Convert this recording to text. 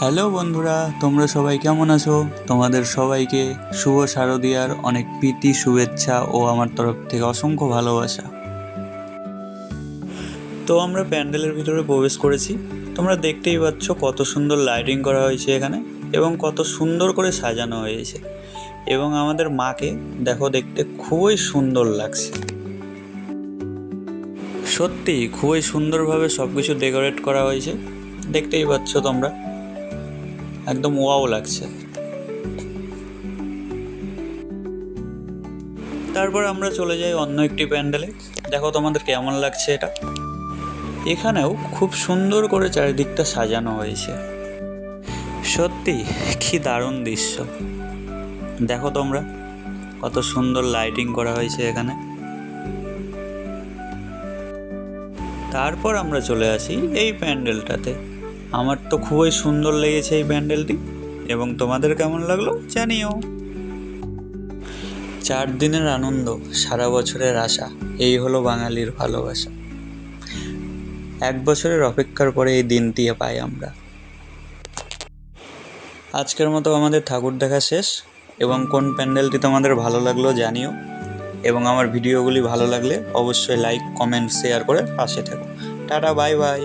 Hello বন্ধুরা, তোমরা সবাই কেমন আছো? তোমাদের সবাইকে শুভ শারদীয়ার অনেক প্রীতি, শুভেচ্ছা ও আমার তরফ থেকে অসংখ্য ভালোবাসা। তো আমরা প্যান্ডেলের ভিতরে প্রবেশ করেছি। তোমরা দেখতেই পাচ্ছ কত সুন্দর লাইটিং করা হয়েছে এখানে এবং কত সুন্দর করে সাজানো হয়েছে। এবং আমাদের মাকে দেখো, দেখতে খুবই সুন্দর লাগছে। সত্যি খুবই সুন্দরভাবে সব কিছু ডেকোরেট করা হয়েছে, দেখতেই পাচ্ছ তোমরা, একদম ওয়াও লাগছে। তারপর আমরা চলে যাই অন্য একটি প্যান্ডেলে। দেখো তোমাদের কেমন লাগছে এটা। এখানেও খুব সুন্দর করে চারিদিকটা সাজানো হয়েছে। সত্যি কি দারুণ দৃশ্য। দেখো তোমরা কত সুন্দর লাইটিং করা হয়েছে এখানে। তারপর আমরা চলে আসি এই প্যান্ডেলটাতে। আমার তো খুবই সুন্দর লেগেছে এই প্যান্ডেলটি, এবং তোমাদের কেমন লাগলো জানিও। 4 দিনের আনন্দ, সারা বছরের আশা, এই হলো বাঙালির ভালোবাসা। 1 বছরের অপেক্ষার পরে এই দিনটি পাই আমরা। আজকের মতো আমাদের ঠাকুর দেখা শেষ, এবং কোন প্যান্ডেলটি তোমাদের ভালো লাগলো জানিও। এবং আমার ভিডিওগুলি ভালো লাগলে অবশ্যই লাইক, কমেন্ট, শেয়ার করে পাশে থাকো। Tata, bye bye.